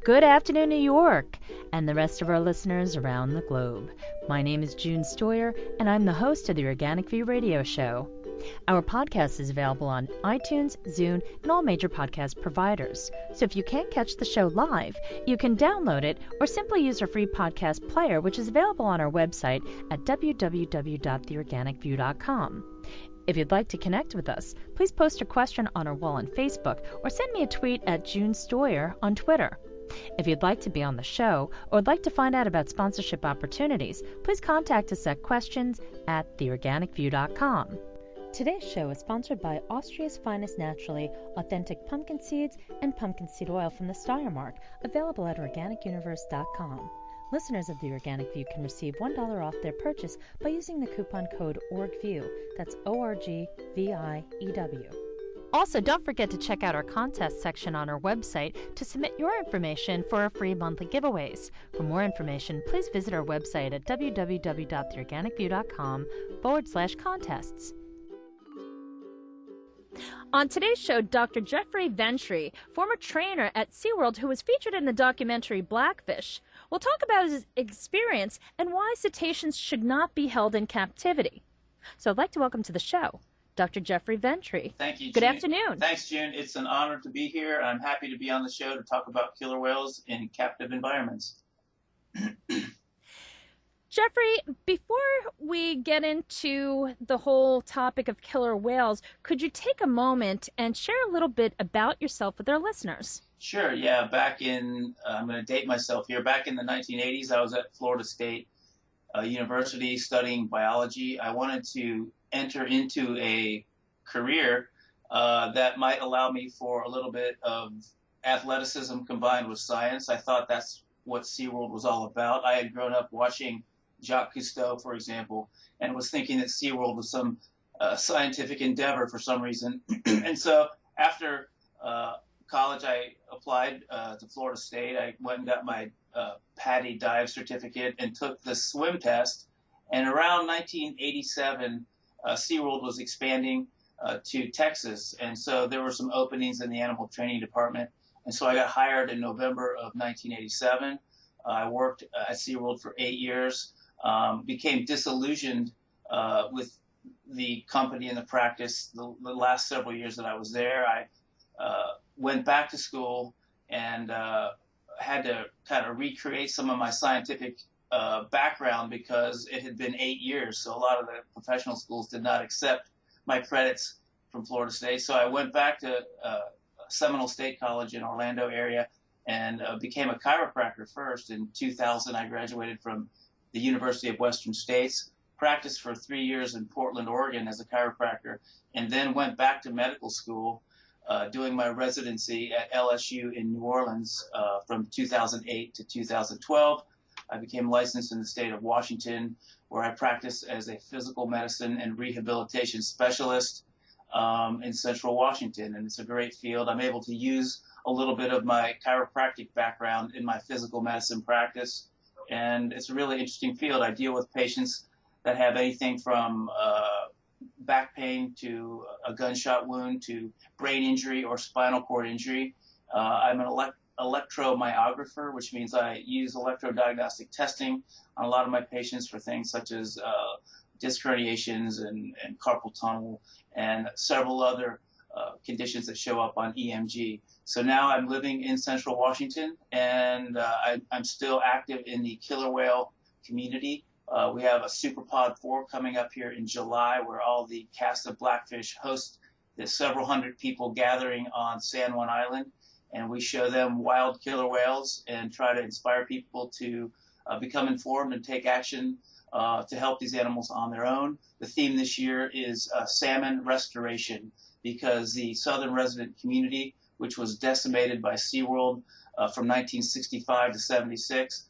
Good afternoon, New York, and the rest of our listeners around the globe. My name is June Stoyer, and I'm the host of the Organic View radio show. Our podcast is available on iTunes, Zune, and all major podcast providers. So if you can't catch the show live, you can download it or simply use our free podcast player, which is available on our website at www.theorganicview.com. If you'd like to connect with us, please post a question on our wall on Facebook or send me a tweet at June Stoyer on Twitter. If you'd like to be on the show or would like to find out about sponsorship opportunities, please contact us at questions@theorganicview.com. Today's show is sponsored by Austria's finest naturally authentic pumpkin seeds and pumpkin seed oil from the Stoyer mark, available at organicuniverse.com. Listeners of The Organic View can receive $1 off their purchase by using the coupon code ORGVIEW. That's ORGVIEW. Also, don't forget to check out our contest section on our website to submit your information for our free monthly giveaways. For more information, please visit our website at www.theorganicview.com/contests. On today's show, Dr. Dr Ventre, former trainer at Seaworld who was featured in the documentary Blackfish, will talk about his experience and why cetaceans should not be held in captivity. So I'd like to welcome to the show Dr. Dr Ventre. Thank you, June. Good afternoon. Thanks, June. It's an honor to be here. I'm happy to be on the show to talk about killer whales in captive environments. Jeffrey, before we get into the whole topic of killer whales, could you take a moment and share a little bit about yourself with our listeners? Sure, yeah. I'm going to date myself here. Back in the 1980s, I was at Florida State University studying biology. I wanted to enter into a career that might allow me for a little bit of athleticism combined with science. I thought that's what Seaworld was all about. I had grown up watching Jacques Cousteau, for example, and was thinking that Seaworld was some scientific endeavor for some reason. And so after college, I applied to Florida State. I went and got my PADI dive certificate and took the swim test. And around 1987, Seaworld was expanding to Texas. And so there were some openings in the animal training department. And so I got hired in November of 1987. I worked at Seaworld for 8 years. Became disillusioned with the company and the practice the last several years that I was there. I went back to school and had to kind of recreate some of my scientific background because it had been 8 years. So a lot of the professional schools did not accept my credits from Florida State. So I went back to Seminole State College in Orlando area and became a chiropractor first. In 2000, I graduated from the University of Western States, practiced for 3 years in Portland, Oregon as a chiropractor, and then went back to medical school doing my residency at LSU in New Orleans from 2008 to 2012. I became licensed in the state of Washington, where I practice as a physical medicine and rehabilitation specialist in Central Washington, and it's a great field. I'm able to use a little bit of my chiropractic background in my physical medicine practice. And it's a really interesting field. I deal with patients that have anything from back pain to a gunshot wound to brain injury or spinal cord injury. I'm an electromyographer, which means I use electrodiagnostic testing on a lot of my patients for things such as disc herniations and carpal tunnel and several other conditions that show up on EMG. So now I'm living in Central Washington, and I'm still active in the killer whale community. We have a Superpod 4 coming up here in July, where all the cast of Blackfish host the several hundred people gathering on San Juan Island, and we show them wild killer whales and try to inspire people to become informed and take action to help these animals on their own. The theme this year is salmon restoration, because the southern resident community, which was decimated by Seaworld from 1965 to 76,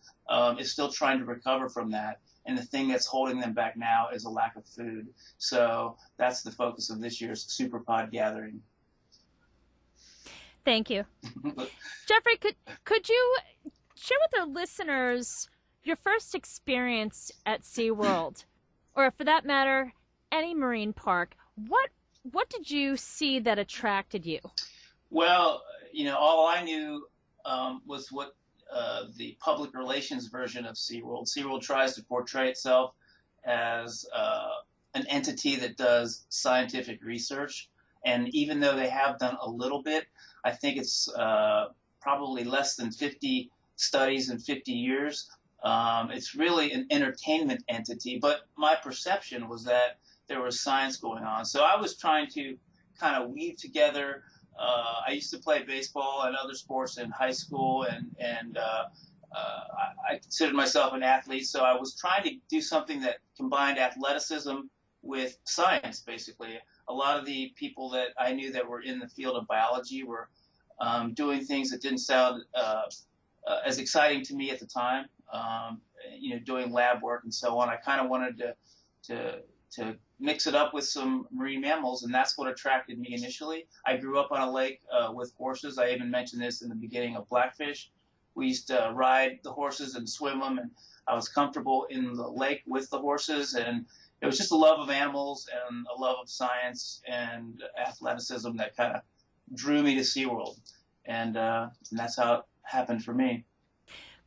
is still trying to recover from that. And the thing that's holding them back now is a lack of food. So that's the focus of this year's Superpod gathering. Thank you. Jeffrey, could you share with our listeners your first experience at Seaworld, or for that matter, any marine park? What did you see that attracted you? Well, all I knew was what the public relations version of Seaworld. Seaworld tries to portray itself as an entity that does scientific research. And even though they have done a little bit, I think it's probably less than 50 studies in 50 years. It's really an entertainment entity. But my perception was that there was science going on. So I was trying to kind of weave together. I used to play baseball and other sports in high school, and I considered myself an athlete. So I was trying to do something that combined athleticism with science, basically. A lot of the people that I knew that were in the field of biology were doing things that didn't sound as exciting to me at the time, doing lab work and so on. I kind of wanted to mix it up with some marine mammals, and that's what attracted me initially. I grew up on a lake with horses. I even mentioned this in the beginning of Blackfish. We used to ride the horses and swim them, and I was comfortable in the lake with the horses, and it was just a love of animals and a love of science and athleticism that kind of drew me to SeaWorld, and that's how it happened for me.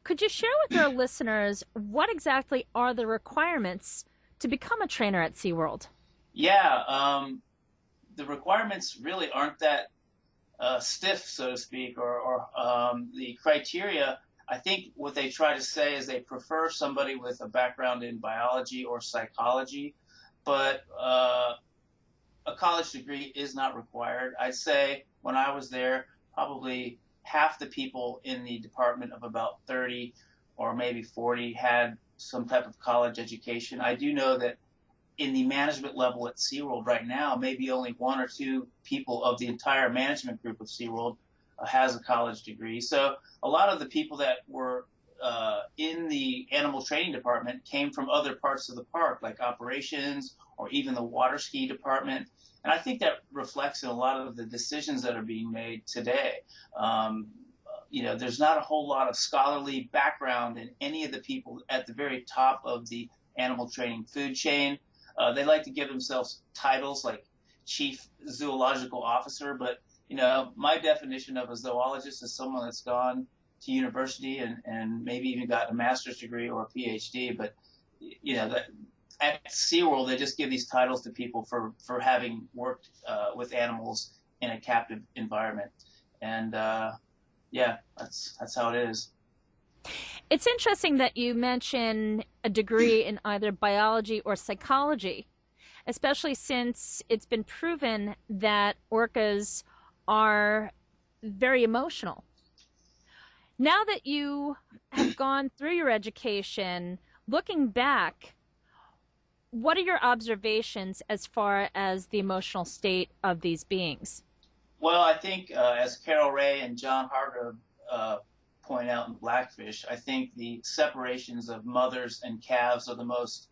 Could you share with our listeners what exactly are the requirements to become a trainer at SeaWorld? Yeah, the requirements really aren't that stiff, so to speak, or the criteria. I think what they try to say is they prefer somebody with a background in biology or psychology, but a college degree is not required. I'd say when I was there, probably half the people in the department of about 30 or maybe 40 had some type of college education. I do know that in the management level at SeaWorld right now, maybe only one or two people of the entire management group of SeaWorld has a college degree. So a lot of the people that were in the animal training department came from other parts of the park, like operations or even the water ski department. And I think that reflects in a lot of the decisions that are being made today. There's not a whole lot of scholarly background in any of the people at the very top of the animal training food chain. They like to give themselves titles like chief zoological officer, but my definition of a zoologist is someone that's gone to university and maybe even got a master's degree or a PhD. But that at SeaWorld, they just give these titles to people for having worked with animals in a captive environment. And that's how it is. It's interesting that you mention a degree in either biology or psychology, especially since it's been proven that orcas are very emotional. Now that you have gone through your education, looking back, what are your observations as far as the emotional state of these beings? Well, I think as Carol Ray and John Hargrove point out in Blackfish, I think the separations of mothers and calves are the most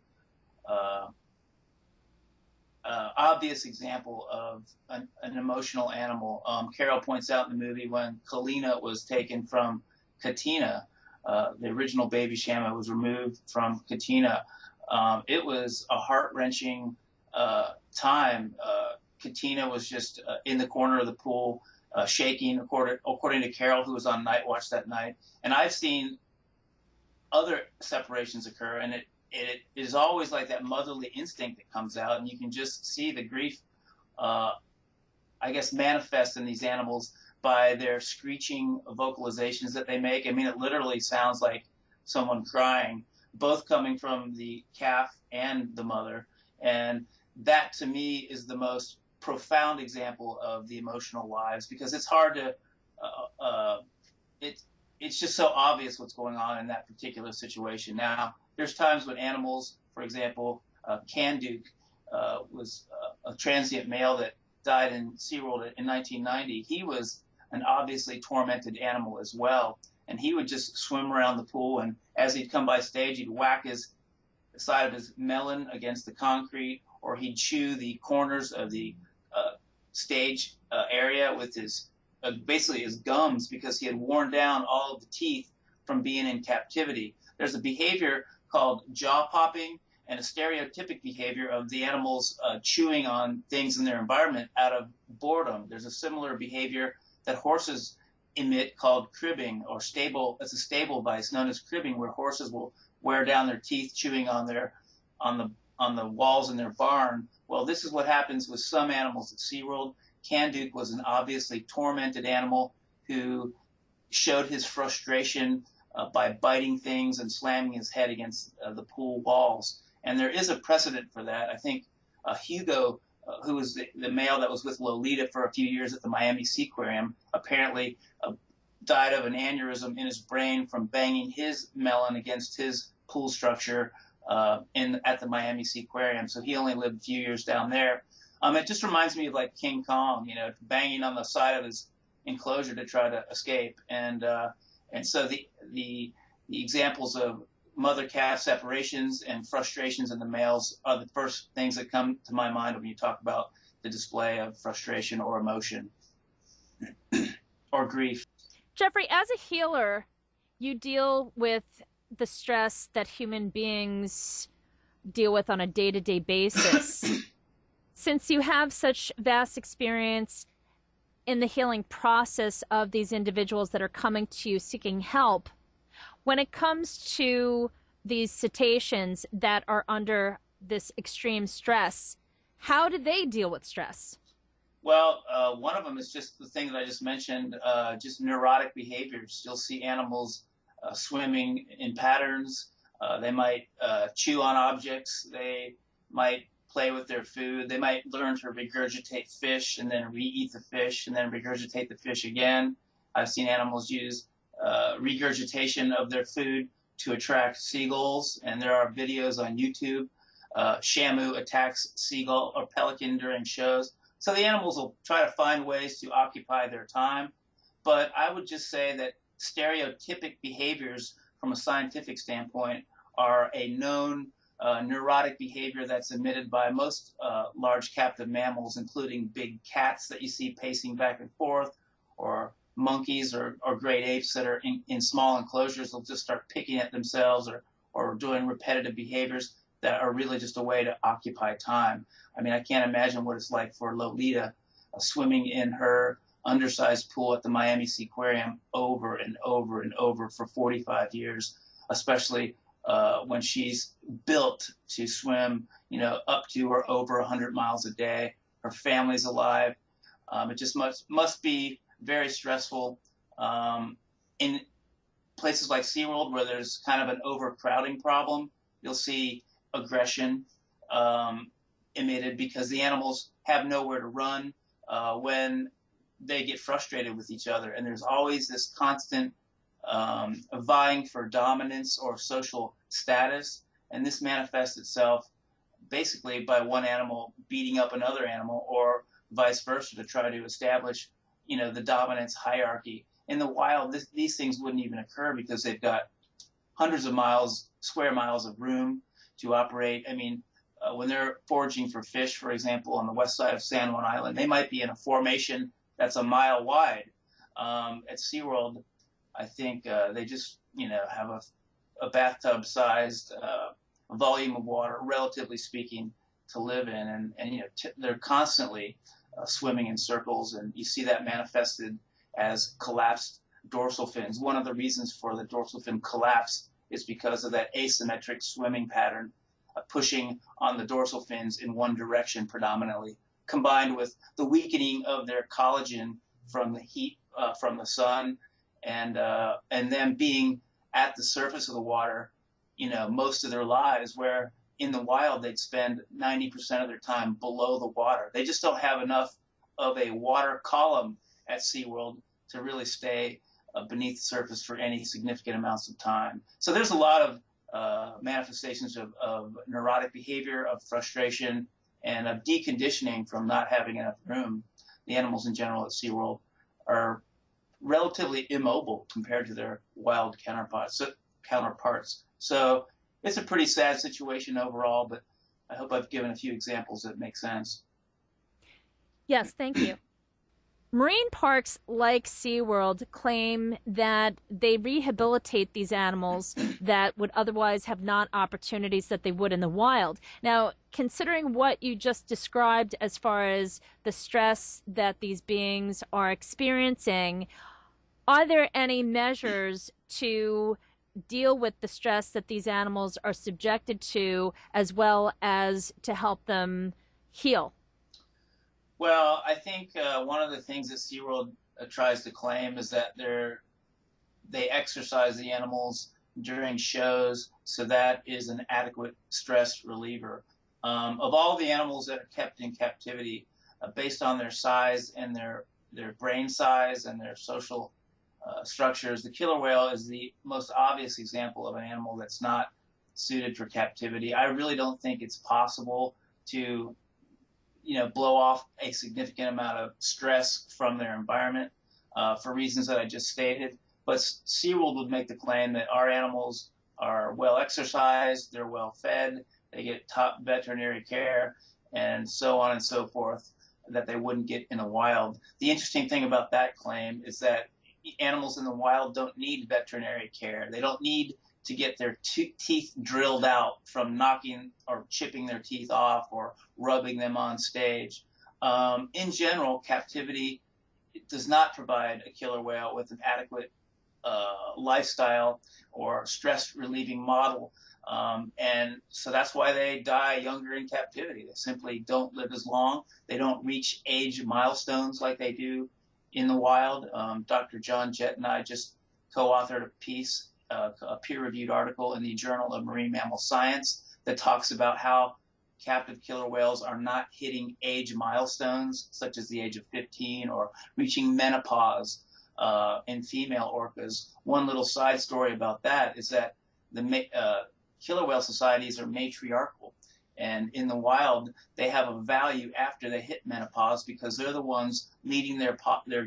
obvious example of an emotional animal. Carol points out in the movie when Kalina was taken from Katina, the original baby Shama was removed from Katina. It was a heart-wrenching time. Katina was just in the corner of the pool, shaking, according to Carol, who was on night watch that night. And I've seen other separations occur, and it is always like that motherly instinct that comes out, and you can just see the grief, manifest in these animals by their screeching vocalizations that they make. I mean, it literally sounds like someone crying, both coming from the calf and the mother. And that, to me, is the most profound example of the emotional lives, because it's hard to it's just so obvious what's going on in that particular situation. Now, there's times when animals, for example, Kanduke was a transient male that died in SeaWorld in 1990. He was an obviously tormented animal as well, and he would just swim around the pool, and as he'd come by stage, he'd whack the side of his melon against the concrete, or he'd chew the corners of the stage area with his basically his gums, because he had worn down all of the teeth from being in captivity. There's a behavior called jaw popping and a stereotypic behavior of the animals chewing on things in their environment out of boredom. There's a similar behavior that horses emit called cribbing or stable. It's a stable vice known as cribbing, where horses will wear down their teeth chewing on the walls in their barn. Well, this is what happens with some animals at SeaWorld. Kanduke was an obviously tormented animal who showed his frustration by biting things and slamming his head against the pool walls. And there is a precedent for that. I think Hugo, who was the male that was with Lolita for a few years at the Miami Seaquarium, apparently died of an aneurysm in his brain from banging his melon against his pool structure at the Miami Seaquarium. So he only lived a few years down there. It just reminds me of like King Kong, banging on the side of his enclosure to try to escape. And so the examples of mother-calf separations and frustrations in the males are the first things that come to my mind when you talk about the display of frustration or emotion or grief. Jeffrey, as a healer, you deal with the stress that human beings deal with on a day-to-day basis. Since you have such vast experience in the healing process of these individuals that are coming to you seeking help, when it comes to these cetaceans that are under this extreme stress, how do they deal with stress? Well, one of them is just the thing that I just mentioned, just neurotic behaviors. You'll see animals swimming in patterns. They might chew on objects. They might play with their food. They might learn to regurgitate fish and then re-eat the fish and then regurgitate the fish again. I've seen animals use regurgitation of their food to attract seagulls, and there are videos on YouTube. Shamu attacks seagull or pelican during shows. So the animals will try to find ways to occupy their time. But I would just say that stereotypic behaviors from a scientific standpoint are a known neurotic behavior that's emitted by most large captive mammals, including big cats that you see pacing back and forth, or monkeys or great apes that are in small enclosures. They'll just start picking at themselves or doing repetitive behaviors that are really just a way to occupy time. I mean, I can't imagine what it's like for Lolita swimming in her undersized pool at the Miami Seaquarium over and over and over for 45 years, especially when she's built to swim, up to or over 100 miles a day. Her family's alive. It just must be very stressful. In places like SeaWorld, where there's kind of an overcrowding problem, you'll see aggression emitted because the animals have nowhere to run when they get frustrated with each other. And there's always this constant vying for dominance or social status. And this manifests itself basically by one animal beating up another animal, or vice versa, to try to establish, the dominance hierarchy. In the wild, these things wouldn't even occur because they've got hundreds of square miles of room to operate. I mean, when they're foraging for fish, for example, on the west side of San Juan Island, they might be in a formation that's a mile wide. At SeaWorld, I think they just, have a bathtub-sized volume of water, relatively speaking, to live in, and they're constantly swimming in circles, and you see that manifested as collapsed dorsal fins. One of the reasons for the dorsal fin collapse is because of that asymmetric swimming pattern, pushing on the dorsal fins in one direction predominantly, combined with the weakening of their collagen from the heat from the sun, and them being at the surface of the water, most of their lives, where in the wild they'd spend 90% of their time below the water. They just don't have enough of a water column at SeaWorld to really stay beneath the surface for any significant amounts of time. So there's a lot of manifestations of neurotic behavior, of frustration, and of deconditioning from not having enough room. The animals in general at SeaWorld are relatively immobile compared to their wild counterparts. So it's a pretty sad situation overall, but I hope I've given a few examples that make sense. Yes, thank you. Marine parks like SeaWorld claim that they rehabilitate these animals that would otherwise have not opportunities that they would in the wild. Now, considering what you just described as far as the stress that these beings are experiencing, are there any measures to deal with the stress that these animals are subjected to, as well as to help them heal? Well, I think one of the things that SeaWorld tries to claim is that they exercise the animals during shows, so that is an adequate stress reliever. Of all the animals that are kept in captivity, based on their size and their brain size and their social structures, the killer whale is the most obvious example of an animal that's not suited for captivity. I really don't think it's possible to, blow off a significant amount of stress from their environment for reasons that I just stated. But SeaWorld would make the claim that our animals are well exercised, they're well fed, they get top veterinary care, and so on and so forth, that they wouldn't get in the wild. The interesting thing about that claim is that animals in the wild don't need veterinary care. They don't need to get their teeth drilled out from knocking or chipping their teeth off or rubbing them on stage. In general, captivity does not provide a killer whale with an adequate lifestyle or stress relieving model. And so that's why they die younger in captivity. They simply don't live as long. They don't reach age milestones like they do in the wild. Dr. John Jett and I just co-authored a piece, a peer-reviewed article in the Journal of Marine Mammal Science that talks about how captive killer whales are not hitting age milestones, such as the age of 15 or reaching menopause in female orcas. One little side story about that is that the killer whale societies are matriarchal. And in the wild, they have a value after they hit menopause because they're the ones leading their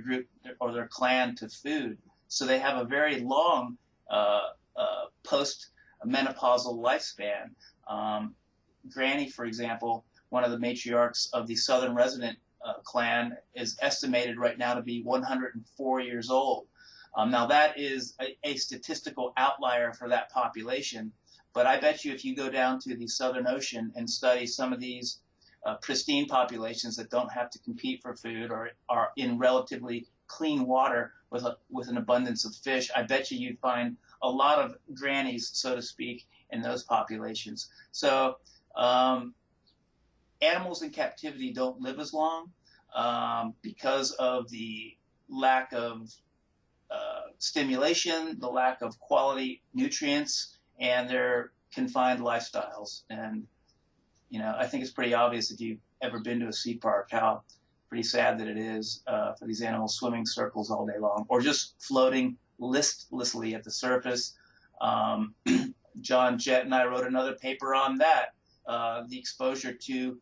group or their clan to food. So they have a very long post-menopausal lifespan. Granny, for example, one of the matriarchs of the southern resident clan, is estimated right now to be 104 years old. Now, that is a statistical outlier for that population, but I bet you if you go down to the Southern Ocean and study some of these pristine populations that don't have to compete for food or are in relatively clean water with an abundance of fish, I bet you'd find a lot of grannies, so to speak, in those populations. So animals in captivity don't live as long because of the lack of stimulation, the lack of quality nutrients, and their confined lifestyles. And, I think it's pretty obvious if you've ever been to a sea park how pretty sad that it is for these animals swimming circles all day long or just floating listlessly at the surface. John Jett and I wrote another paper on that. The exposure to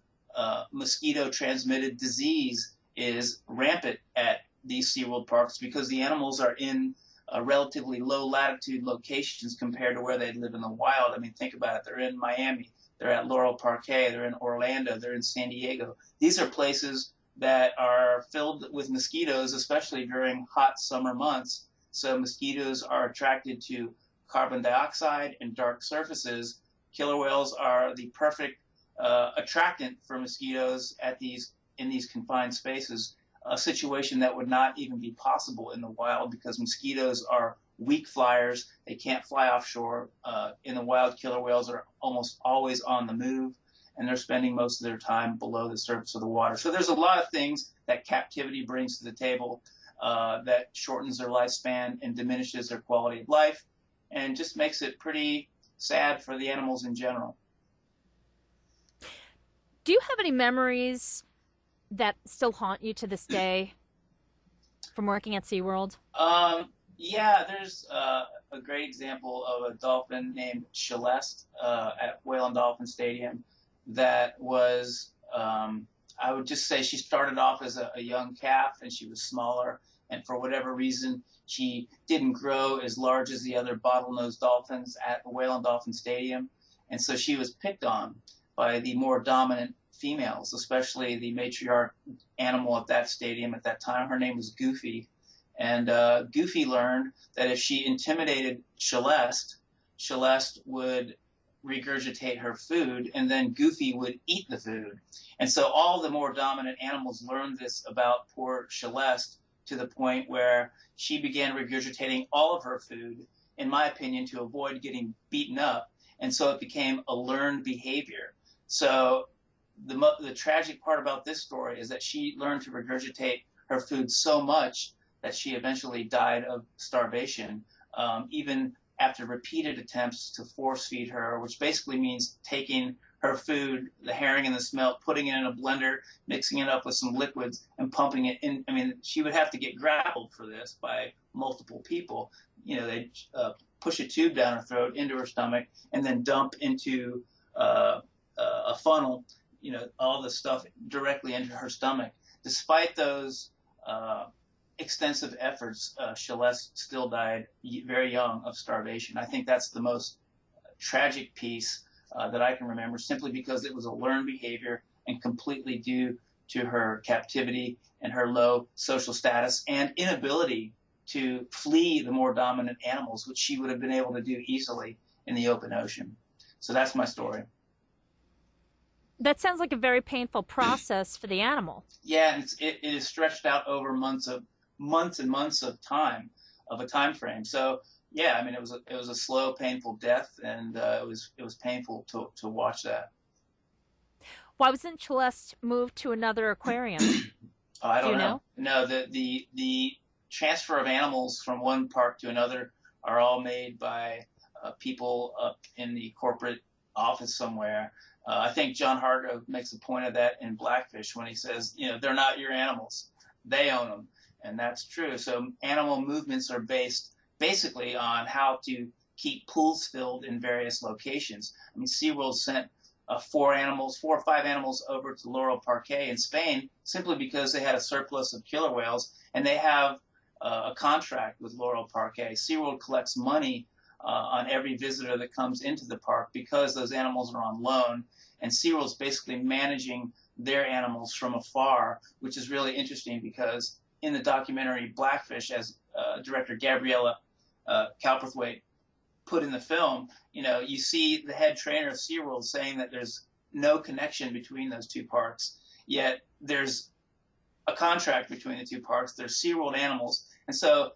mosquito-transmitted disease is rampant at these SeaWorld parks because the animals are in relatively low latitude locations compared to where they'd live in the wild. I mean, think about it. They're in Miami. They're at Laurel Parque. They're in Orlando. They're in San Diego. These are places that are filled with mosquitoes, especially during hot summer months. So mosquitoes are attracted to carbon dioxide and dark surfaces. Killer whales are the perfect attractant for mosquitoes in these confined spaces, a situation that would not even be possible in the wild because mosquitoes are weak flyers. They can't fly offshore. In the wild, killer whales are almost always on the move, and they're spending most of their time below the surface of the water. So there's a lot of things that captivity brings to the table that shortens their lifespan and diminishes their quality of life and just makes it pretty sad for the animals in general. Do you have any memories that still haunt you to this day from working at SeaWorld? Yeah, there's a great example of a dolphin named Celeste at Whale and Dolphin Stadium that was, I would just say she started off as a young calf and she was smaller, and for whatever reason, she didn't grow as large as the other bottlenose dolphins at the Whale and Dolphin Stadium, and so she was picked on by the more dominant females, especially the matriarch animal at that stadium at that time. Her name was Goofy. And Goofy learned that if she intimidated Celeste, Celeste would regurgitate her food, and then Goofy would eat the food. And so all the more dominant animals learned this about poor Celeste to the point where she began regurgitating all of her food, in my opinion, to avoid getting beaten up. And so it became a learned behavior. So the tragic part about this story is that she learned to regurgitate her food so much that she eventually died of starvation, even after repeated attempts to force feed her, which basically means taking her food, the herring and the smelt, putting it in a blender, mixing it up with some liquids, and pumping it in. I mean, she would have to get grappled for this by multiple people. They'd push a tube down her throat into her stomach and then dump into a funnel, all the stuff directly into her stomach. Despite those extensive efforts, Celeste still died very young of starvation. I think that's the most tragic piece that I can remember, simply because it was a learned behavior and completely due to her captivity and her low social status and inability to flee the more dominant animals, which she would have been able to do easily in the open ocean. So that's my story. That sounds like a very painful process for the animal. Yeah, and it is stretched out over months and months of time frame. So yeah, I mean, it was a slow, painful death, and it was painful to watch that. Why wasn't Celeste moved to another aquarium? I don't know. No, the transfer of animals from one park to another are all made by people up in the corporate office somewhere. I think John Hargrove makes a point of that in Blackfish when he says, they're not your animals, they own them, and that's true. So animal movements are based basically on how to keep pools filled in various locations. I mean, Seaworld sent 4 or 5 animals over to Laurel Parque in Spain simply because they had a surplus of killer whales, and they have a contract with Laurel Parque. Seaworld collects money on every visitor that comes into the park because those animals are on loan, and Seaworld's basically managing their animals from afar, which is really interesting because in the documentary Blackfish, as director Gabriella Calperthwaite put in the film, you see the head trainer of Seaworld saying that there's no connection between those two parks, yet there's a contract between the two parks. They're Seaworld animals, and so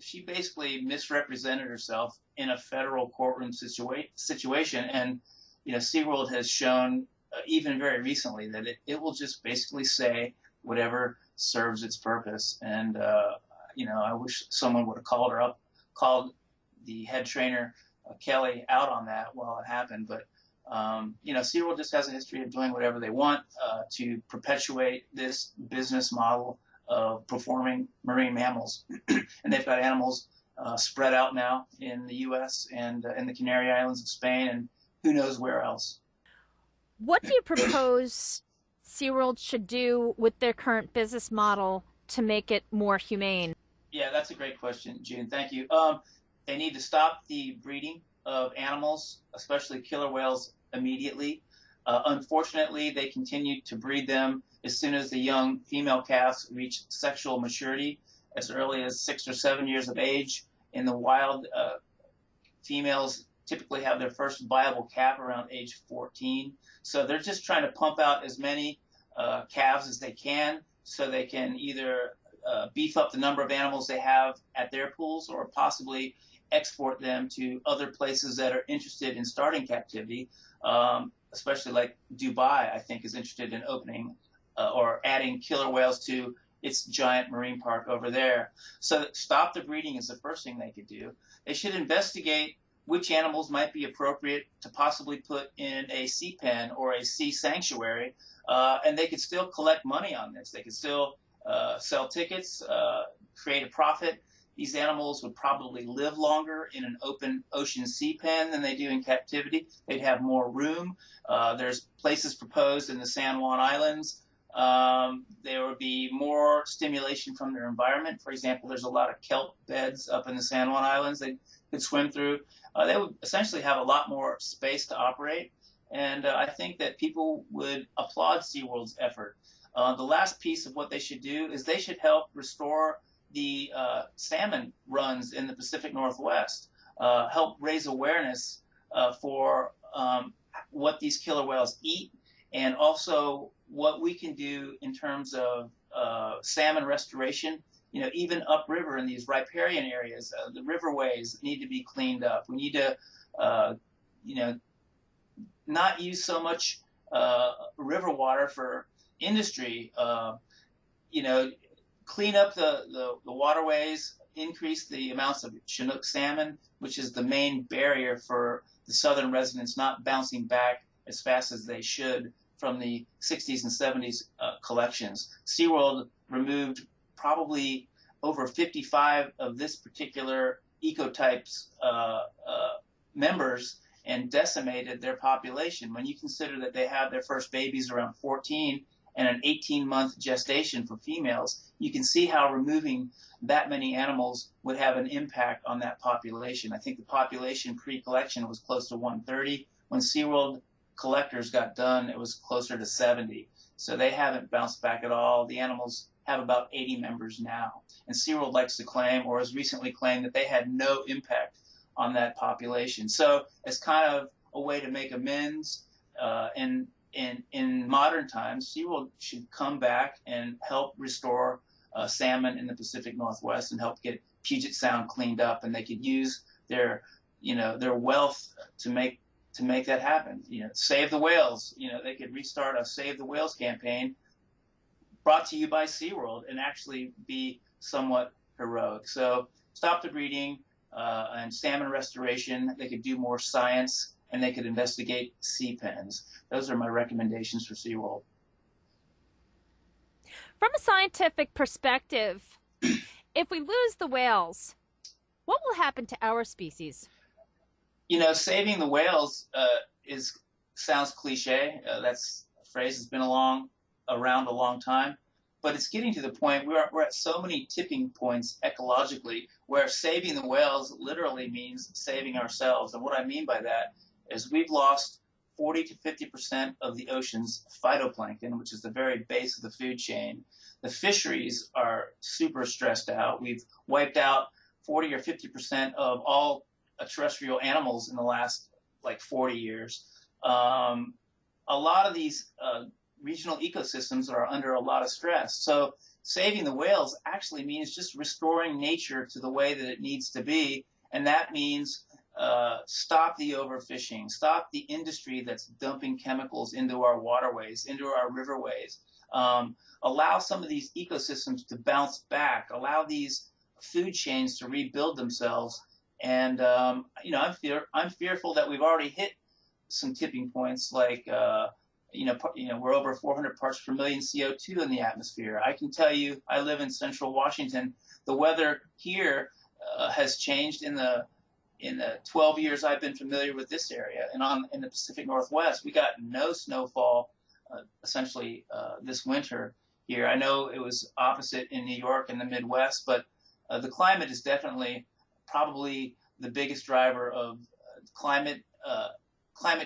she basically misrepresented herself in a federal courtroom situation. And, Seaworld has shown, even very recently, that it will just basically say whatever serves its purpose. And, I wish someone would have called the head trainer, Kelly, out on that while it happened. But, Seaworld just has a history of doing whatever they want to perpetuate this business model of performing marine mammals. And they've got animals spread out now in the U.S. and in the Canary Islands of Spain and who knows where else. What do you propose Seaworld should do with their current business model to make it more humane? Yeah, that's a great question, June. Thank you. They need to stop the breeding of animals, especially killer whales, immediately. Unfortunately, they continue to breed them as soon as the young female calves reach sexual maturity, as early as 6 or 7 years of age. In the wild, females typically have their first viable calf around age 14. So they're just trying to pump out as many calves as they can so they can either beef up the number of animals they have at their pools or possibly export them to other places that are interested in starting captivity, especially like Dubai, I think, is interested in opening or adding killer whales to its giant marine park over there. So stop the breeding is the first thing they could do. They should investigate which animals might be appropriate to possibly put in a sea pen or a sea sanctuary, and they could still collect money on this. They could still sell tickets, create a profit. These animals would probably live longer in an open ocean sea pen than they do in captivity. They'd have more room. There's places proposed in the San Juan Islands. There would be more stimulation from their environment. For example, there's a lot of kelp beds up in the San Juan Islands they could swim through. They would essentially have a lot more space to operate. And I think that people would applaud Seaworld's effort. The last piece of what they should do is they should help restore the salmon runs in the Pacific Northwest, help raise awareness for what these killer whales eat, and also what we can do in terms of salmon restoration. Even upriver in these riparian areas, the riverways need to be cleaned up. We need to, not use so much river water for industry. Clean up the waterways, increase the amounts of Chinook salmon, which is the main barrier for the southern residents not bouncing back as fast as they should from the 60s and 70s collections. Seaworld removed probably over 55 of this particular ecotype's members and decimated their population. When you consider that they have their first babies around 14 and an 18-month gestation for females, you can see how removing that many animals would have an impact on that population. I think the population pre-collection was close to 130. When Seaworld collectors got done, it was closer to 70. So they haven't bounced back at all. The animals have about 80 members now. And Seaworld likes to claim, or has recently claimed, that they had no impact on that population. So it's kind of a way to make amends. In modern times, Seaworld should come back and help restore salmon in the Pacific Northwest and help get Puget Sound cleaned up, and they could use their wealth to make that happen. Save the whales. They could restart a Save the Whales campaign brought to you by Seaworld and actually be somewhat heroic. So stop the breeding and salmon restoration. They could do more science, and they could investigate sea pens. Those are my recommendations for Seaworld. From a scientific perspective, if we lose the whales, what will happen to our species? Saving the whales sounds cliche. That's a phrase that's been around a long time, but it's getting to the point we're at so many tipping points ecologically where saving the whales literally means saving ourselves. And what I mean by that is we've lost 40 to 50% of the ocean's phytoplankton, which is the very base of the food chain. The fisheries are super stressed out. We've wiped out 40 or 50% of all terrestrial animals in the last 40 years. A lot of these regional ecosystems are under a lot of stress. So saving the whales actually means just restoring nature to the way that it needs to be. And that means stop the overfishing, stop the industry that's dumping chemicals into our waterways, into our riverways, allow some of these ecosystems to bounce back, allow these food chains to rebuild themselves. And, I'm fearful that we've already hit some tipping points we're over 400 parts per million CO2 in the atmosphere. I can tell you, I live in central Washington. The weather here has changed in the 12 years I've been familiar with this area. And in the Pacific Northwest, we got no snowfall essentially this winter here. I know it was opposite in New York and the Midwest, but the climate is definitely probably the biggest driver of climate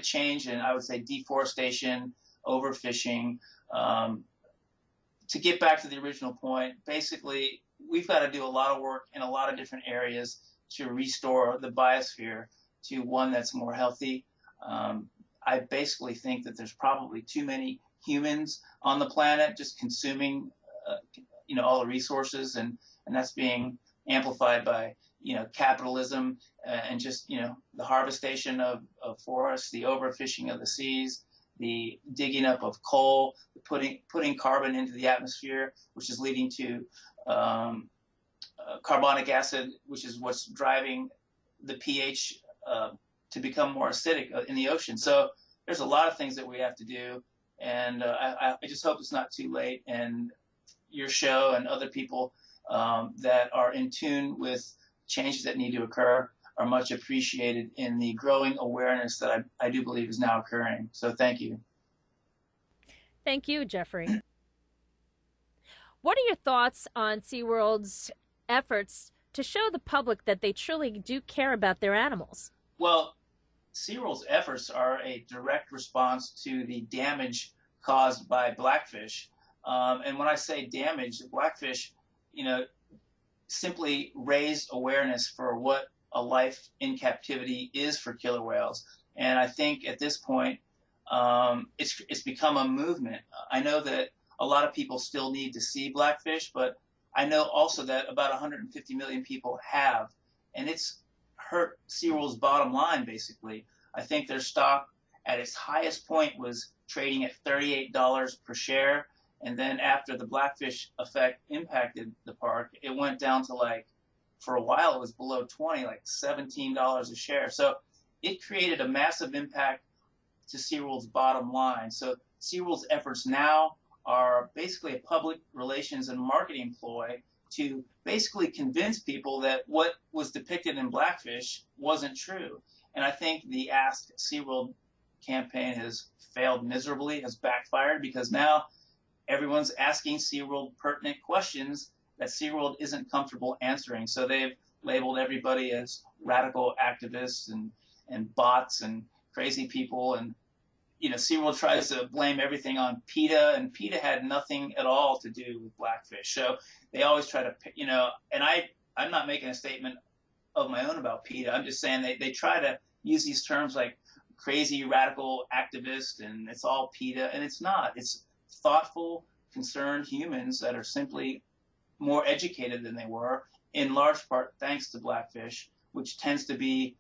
change, and I would say deforestation, overfishing. To get back to the original point, basically, we've got to do a lot of work in a lot of different areas to restore the biosphere to one that's more healthy. I basically think that there's probably too many humans on the planet just consuming, all the resources, and that's being amplified by, capitalism and just, the harvestation of forests, the overfishing of the seas, the digging up of coal, putting carbon into the atmosphere, which is leading to carbonic acid, which is what's driving the pH to become more acidic in the ocean. So there's a lot of things that we have to do, and I just hope it's not too late. And your show and other people that are in tune with changes that need to occur are much appreciated in the growing awareness that I do believe is now occurring. So thank you. Thank you, Jeffrey. What are your thoughts on Seaworld's efforts to show the public that they truly do care about their animals? Well, Seaworld's efforts are a direct response to the damage caused by Blackfish. And when I say damage, Blackfish, simply raised awareness for what a life in captivity is for killer whales. And I think at this point, it's become a movement. I know that a lot of people still need to see Blackfish, but I know also that about 150 million people have, and it's hurt SeaWorld's bottom line, basically. I think their stock at its highest point was trading at $38 per share, and then after the Blackfish effect impacted the park, it went down to, like, for a while it was below 20, like $17 a share. So it created a massive impact to SeaWorld's bottom line. So SeaWorld's efforts now are basically a public relations and marketing ploy to basically convince people that what was depicted in Blackfish wasn't true. And I think the Ask SeaWorld campaign has failed miserably, has backfired, because now everyone's asking SeaWorld pertinent questions that SeaWorld isn't comfortable answering. So they've labeled everybody as radical activists and bots and crazy people. And, SeaWorld tries to blame everything on PETA, and PETA had nothing at all to do with Blackfish. So they always try to, and I'm not making a statement of my own about PETA. I'm just saying they try to use these terms like crazy radical activist, and it's all PETA, and it's not. It's thoughtful, concerned humans that are simply more educated than they were, in large part thanks to Blackfish, which tends to be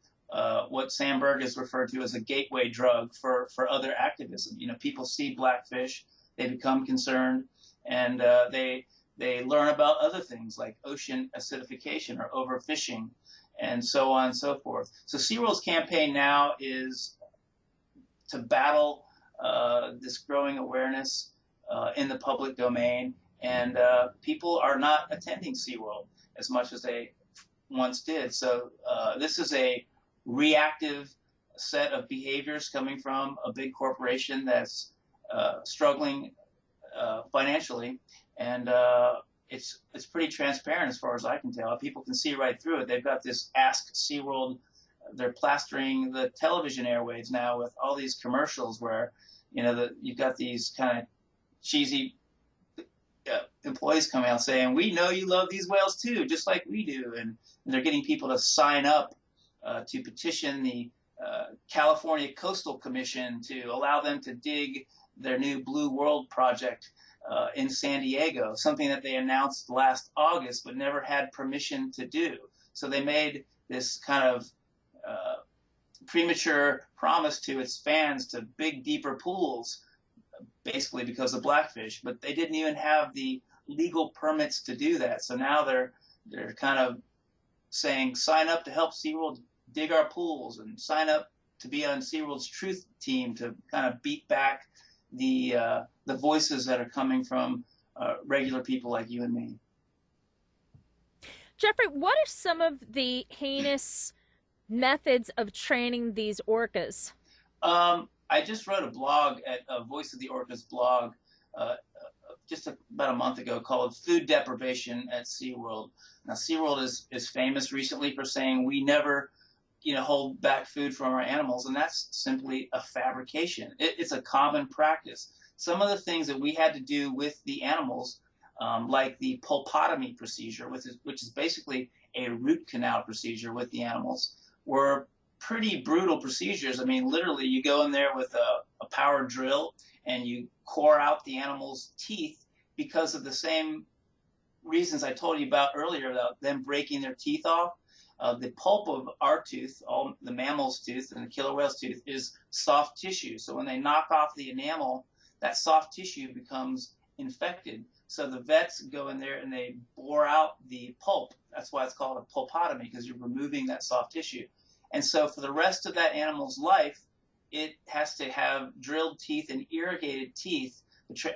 what Sam Berg has referred to as a gateway drug for other activism. People see Blackfish, they become concerned, and they learn about other things like ocean acidification or overfishing, and so on and so forth. So SeaWorld's campaign now is to battle this growing awareness in the public domain, and people are not attending SeaWorld as much as they once did. So this is a reactive set of behaviors coming from a big corporation that's struggling financially, and it's pretty transparent as far as I can tell. People can see right through it. They've got this Ask SeaWorld. They're plastering the television airwaves now with all these commercials where, you've got these kind of cheesy employees coming out saying, "We know you love these whales too, just like we do," and they're getting people to sign up to petition the California Coastal Commission to allow them to dig their new Blue World project in San Diego, something that they announced last August but never had permission to do. So they made this kind of premature promise to its fans to dig deeper pools, basically because of Blackfish, but they didn't even have the legal permits to do that. So now they're kind of saying, sign up to help SeaWorld dig our pools, and sign up to be on SeaWorld's truth team to kind of beat back the voices that are coming from regular people like you and me. Jeffrey, what are some of the heinous methods of training these orcas? I just wrote a blog at Voice of the Orcas blog just about a month ago called Food Deprivation at SeaWorld. Now, SeaWorld is famous recently for saying we never hold back food from our animals, and that's simply a fabrication. It's a common practice. Some of the things that we had to do with the animals, like the pulpotomy procedure, which is basically a root canal procedure with the animals, were pretty brutal procedures. I mean, literally, you go in there with a power drill and you core out the animal's teeth because of the same reasons I told you about earlier about them breaking their teeth off. The pulp of our tooth, all the mammal's tooth and the killer whale's tooth, is soft tissue. So when they knock off the enamel, that soft tissue becomes infected. So the vets go in there and they bore out the pulp. That's why it's called a pulpotomy, because you're removing that soft tissue. And so for the rest of that animal's life, it has to have drilled teeth and irrigated teeth.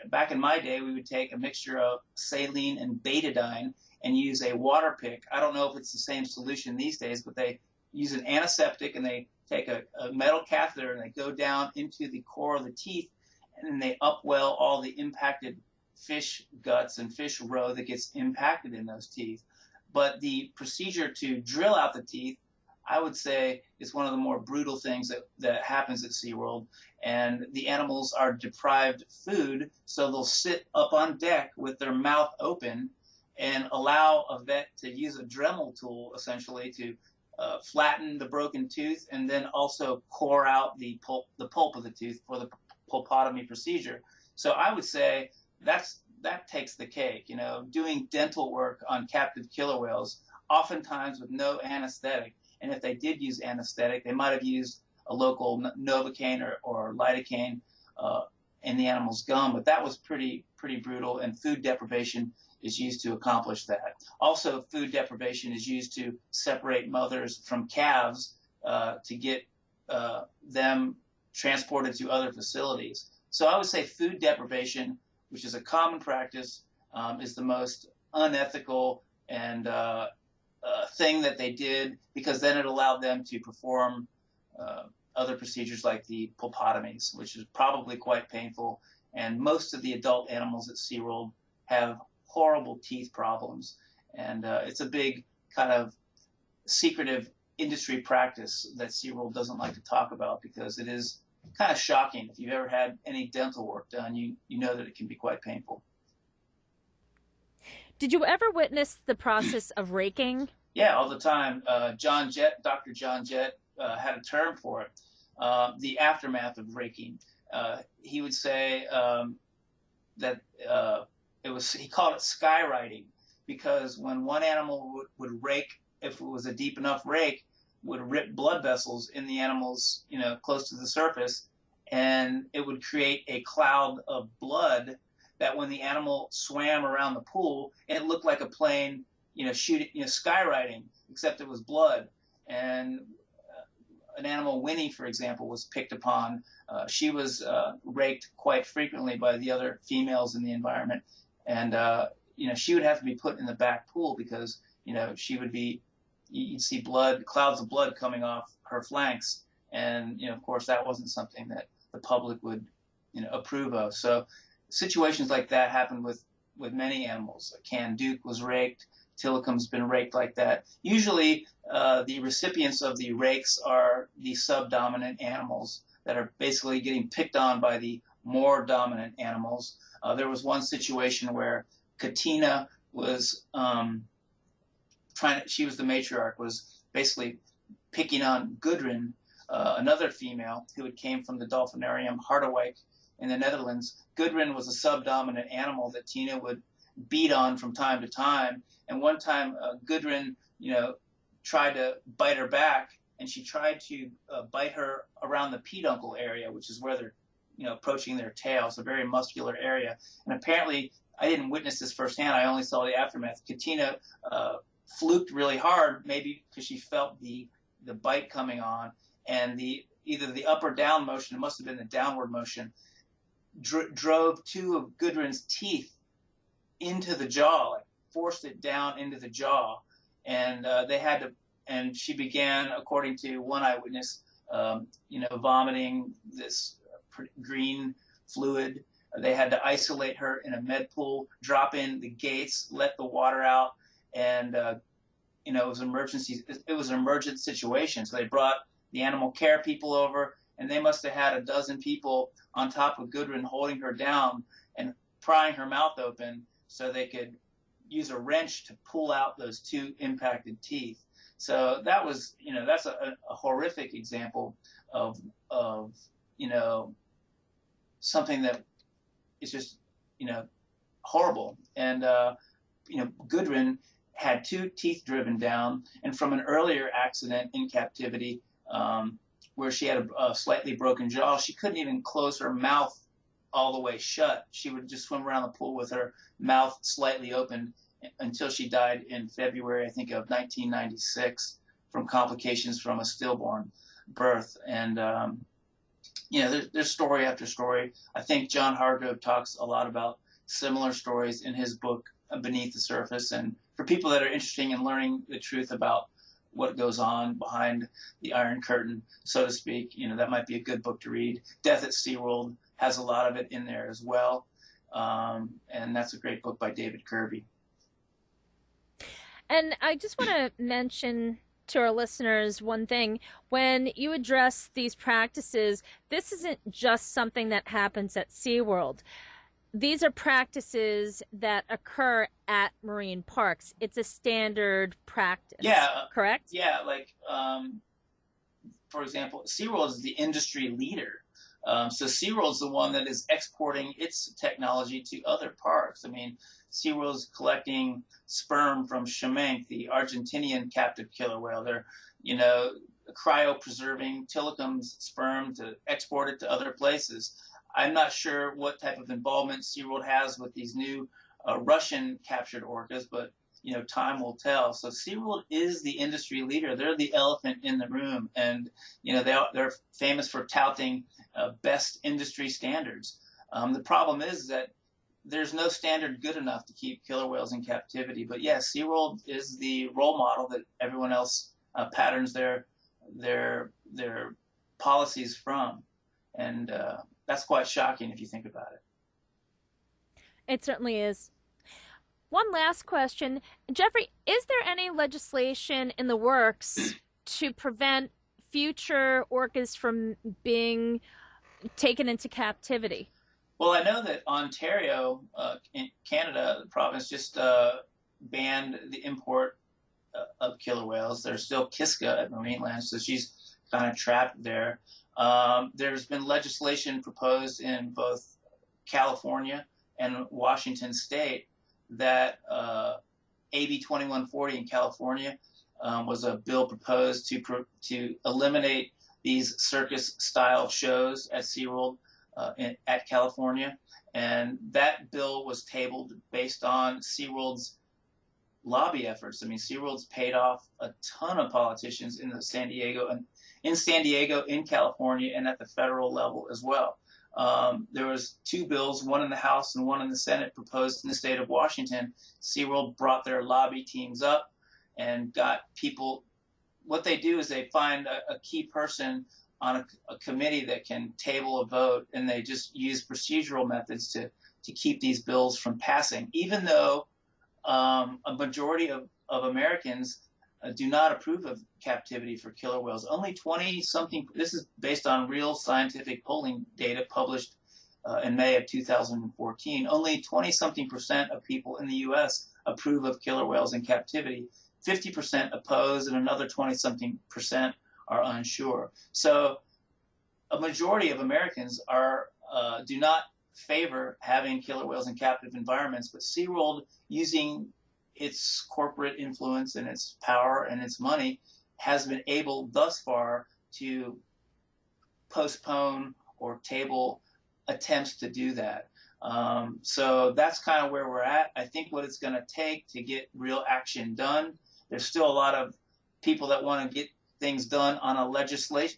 Back in my day, we would take a mixture of saline and betadine and use a water pick. I don't know if it's the same solution these days, but they use an antiseptic and they take a metal catheter and they go down into the core of the teeth, and then they upwell all the impacted fish guts and fish roe that gets impacted in those teeth. But the procedure to drill out the teeth, I would say, is one of the more brutal things that happens at SeaWorld. And the animals are deprived food, so they'll sit up on deck with their mouth open and allow a vet to use a Dremel tool, essentially, to flatten the broken tooth and then also core out the pulp of the tooth for the pulpotomy procedure. So I would say that takes the cake. Doing dental work on captive killer whales, oftentimes with no anesthetic. And if they did use anesthetic, they might have used a local Novocaine or lidocaine in the animal's gum, but that was pretty brutal. And food deprivation is used to accomplish that. Also, food deprivation is used to separate mothers from calves to get them transported to other facilities. So I would say food deprivation, which is a common practice, is the most unethical and thing that they did, because then it allowed them to perform other procedures like the pulpotomies, which is probably quite painful. And most of the adult animals at Seaworld have horrible teeth problems. And it's a big kind of secretive industry practice that Seaworld doesn't like to talk about, because it is kind of shocking. If you've ever had any dental work done, you know that it can be quite painful. Did you ever witness the process of raking? Yeah, all the time. Dr. John Jett had a term for it, the aftermath of raking. He would say that he called it skywriting, because when one animal would rake, if it was a deep enough rake, would rip blood vessels in the animals, close to the surface, and it would create a cloud of blood that when the animal swam around the pool, it looked like a plane, skywriting, except it was blood. And an animal, Winnie, for example, was picked upon. She was raked quite frequently by the other females in the environment. And, she would have to be put in the back pool because, she would be, you'd see clouds of blood coming off her flanks. And, of course, that wasn't something that the public would, approve of. So situations like that happen with many animals. Canduke was raked. Tillicum's been raked like that. Usually the recipients of the rakes are the subdominant animals that are basically getting picked on by the more dominant animals. There was one situation where Katina was she was the matriarch, was basically picking on Gudrun, another female who had came from the Dolphinarium Harderwijk in the Netherlands. Gudrun was a subdominant animal that Tina would beat on from time to time. And one time Gudrun, tried to bite her back, and she tried to bite her around the peduncle area, which is where they're, approaching their tail. It's a very muscular area. And apparently, I didn't witness this firsthand. I only saw the aftermath. Katina fluked really hard, maybe because she felt the bite coming on, and either the up or down motion, it must have been the downward motion, drove two of Gudrun's teeth into the jaw, like forced it down into the jaw, and they had to. And she began, according to one eyewitness, vomiting this green fluid. They had to isolate her in a med pool, drop in the gates, let the water out, and it was emergency. It was an emergent situation. So they brought the animal care people over, and they must have had a dozen people on top of Gudrun holding her down and prying her mouth open so they could use a wrench to pull out those two impacted teeth. So that was, that's a horrific example of something that is just, horrible. And, Gudrun had two teeth driven down, and from an earlier accident in captivity, where she had a slightly broken jaw, she couldn't even close her mouth all the way shut. She would just swim around the pool with her mouth slightly open until she died in February, I think, of 1996 from complications from a stillborn birth. And, there's story after story. I think John Hargrove talks a lot about similar stories in his book, Beneath the Surface. And for people that are interested in learning the truth about what goes on behind the Iron Curtain, so to speak, that might be a good book to read. Death at Seaworld has a lot of it in there as well. And that's a great book by David Kirby. And I just want to mention to our listeners one thing. When you address these practices, this isn't just something that happens at SeaWorld. These are practices that occur at marine parks. It's a standard practice. Yeah. Correct? Yeah. Like, for example, SeaWorld is the industry leader So Seaworld's the one that is exporting its technology to other parks. I mean, Seaworld's collecting sperm from Shemenk, the Argentinian captive killer whale. They're, cryopreserving Tilikum's sperm to export it to other places. I'm not sure what type of involvement Seaworld has with these new Russian captured orcas, but time will tell. So Seaworld is the industry leader. They're the elephant in the room, and they're famous for touting best industry standards. The problem is that there's no standard good enough to keep killer whales in captivity. But yes, Seaworld is the role model that everyone else patterns their policies from, and that's quite shocking if you think about it. It certainly is. One last question. Jeffrey, is there any legislation in the works to prevent future orcas from being taken into captivity? Well, I know that Ontario, in Canada, the province just banned the import of killer whales. There's still Kiska at Marineland, so she's kind of trapped there. There's been legislation proposed in both California and Washington State that AB 2140 in California was a bill proposed to eliminate these circus-style shows at SeaWorld at California, and that bill was tabled based on SeaWorld's lobby efforts. I mean, SeaWorld's paid off a ton of politicians in San Diego, in California, and at the federal level as well. There was two bills, one in the House and one in the Senate, proposed in the state of Washington. SeaWorld brought their lobby teams up and got people. What they do is they find a key person on a committee that can table a vote, and they just use procedural methods to keep these bills from passing, even though a majority of Americans do not approve of captivity for killer whales. Only 20-something, this is based on real scientific polling data published in May of 2014, only 20-something% of people in the U.S. approve of killer whales in captivity. 50% oppose, and another 20-something% are unsure. So a majority of Americans do not favor having killer whales in captive environments, but SeaWorld, using its corporate influence and its power and its money, has been able thus far to postpone or table attempts to do that. So that's kind of where we're at. I think what it's going to take to get real action done, there's still a lot of people that want to get things done on a legislative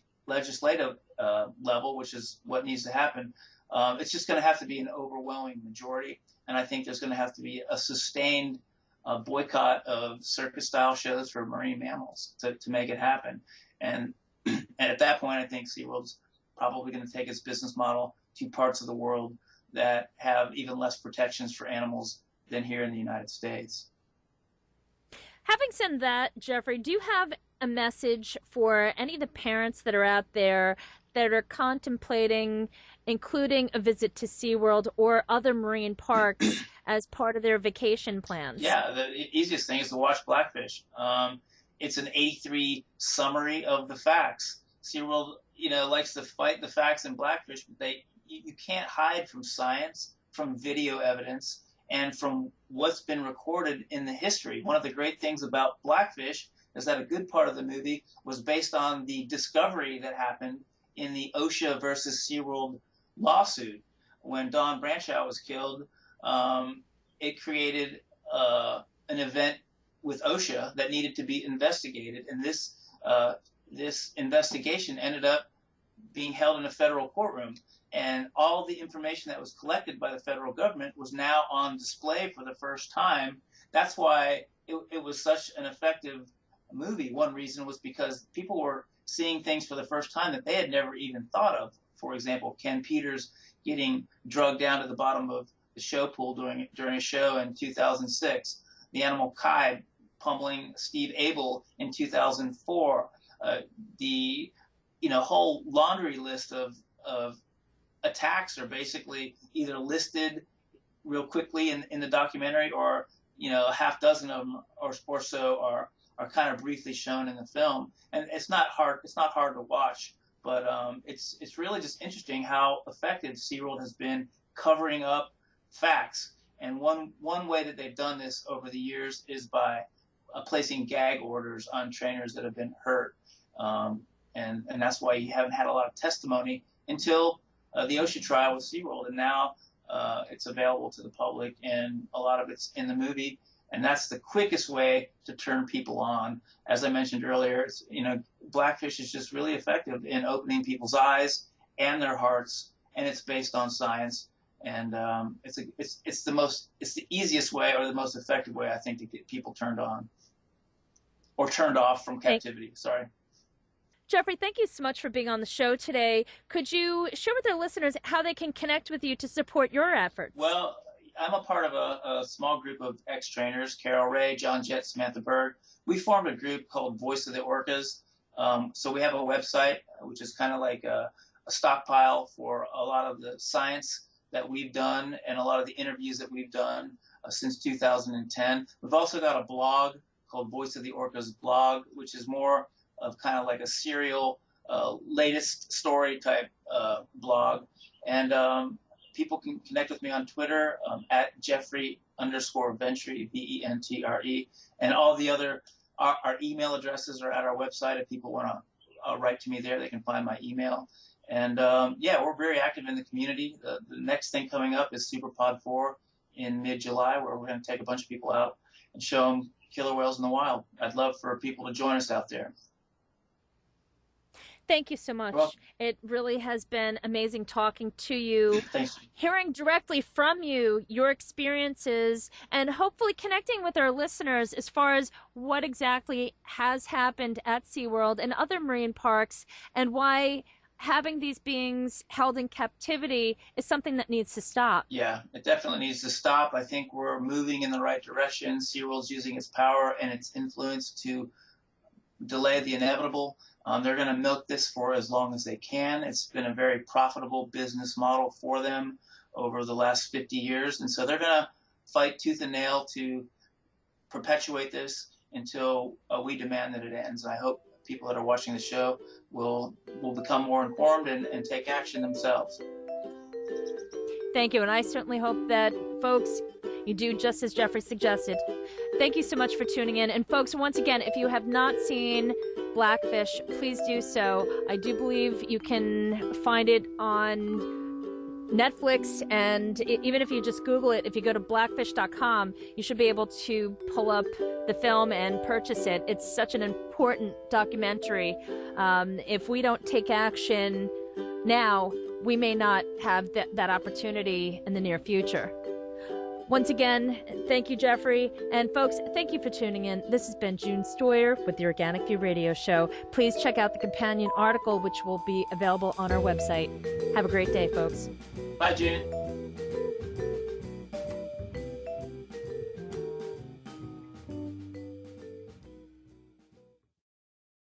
level, which is what needs to happen. It's just going to have to be an overwhelming majority, and I think there's going to have to be a sustained boycott of circus-style shows for marine mammals to make it happen. And at that point, I think SeaWorld's probably going to take its business model to parts of the world that have even less protections for animals than here in the United States. Having said that, Jeffrey, do you have a message for any of the parents that are out there that are contemplating including a visit to SeaWorld or other marine parks as part of their vacation plans? Yeah, the easiest thing is to watch Blackfish. It's an 83 summary of the facts. SeaWorld, likes to fight the facts in Blackfish, but you can't hide from science, from video evidence, and from what's been recorded in the history. One of the great things about Blackfish is that a good part of the movie was based on the discovery that happened in the OSHA versus SeaWorld lawsuit. When Don Branchow was killed, it created an event with OSHA that needed to be investigated, and this investigation ended up being held in a federal courtroom. And all the information that was collected by the federal government was now on display for the first time. That's why it was such an effective movie. One reason was because people were seeing things for the first time that they had never even thought of. For example, Ken Peters getting drugged down to the bottom of the show pool during a show in 2006. The animal Kai pummeling Steve Abel in 2004. The whole laundry list of attacks are basically either listed real quickly in the documentary, or a half dozen of them or so are kind of briefly shown in the film. And it's not hard to watch, But it's really just interesting how effective SeaWorld has been covering up facts. And one way that they've done this over the years is by placing gag orders on trainers that have been hurt. And that's why you haven't had a lot of testimony until the OSHA trial with SeaWorld. And now it's available to the public, and a lot of it's in the movie. And that's the quickest way to turn people on. As I mentioned earlier, Blackfish is just really effective in opening people's eyes and their hearts, and it's based on science. And it's the easiest way, or the most effective way, I think, to get people turned on or turned off from captivity. Sorry. Jeffrey, thank you so much for being on the show today. Could you share with our listeners how they can connect with you to support your efforts? Well, I'm a part of a small group of ex-trainers, Carol Ray, John Jett, Samantha Berg. We formed a group called Voice of the Orcas. So we have a website, which is kind of like a stockpile for a lot of the science that we've done and a lot of the interviews that we've done since 2010. We've also got a blog called Voice of the Orcas blog, which is more of kind of like a serial latest story type blog. And people can connect with me on Twitter at Jeffrey_Ventre, Ventre. And all the other, our email addresses are at our website. If people want to write to me there, they can find my email. And we're very active in the community. The next thing coming up is SuperPod 4 in mid-July, where we're going to take a bunch of people out and show them killer whales in the wild. I'd love for people to join us out there. Thank you so much. Well, it really has been amazing talking to you. Thanks. Hearing directly from you, your experiences, and hopefully connecting with our listeners as far as what exactly has happened at SeaWorld and other marine parks, and why having these beings held in captivity is something that needs to stop. Yeah, it definitely needs to stop. I think we're moving in the right direction. SeaWorld's using its power and its influence to delay the inevitable. They're going to milk this for as long as they can. It's been a very profitable business model for them over the last 50 years. And so they're going to fight tooth and nail to perpetuate this until we demand that it ends. I hope people that are watching the show will become more informed and take action themselves. Thank you. And I certainly hope that, folks, you do just as Jeffrey suggested. Thank you so much for tuning in. And folks, once again, if you have not seen Blackfish, please do so. I do believe you can find it on Netflix, and even if you just Google it, if you go to blackfish.com, you should be able to pull up the film and purchase it. It's such an important documentary. If we don't take action now, we may not have that opportunity in the near future. Once again, thank you, Jeffrey. And folks, thank you for tuning in. This has been June Stoyer with the Organic View Radio Show. Please check out the companion article, which will be available on our website. Have a great day, folks. Bye, June.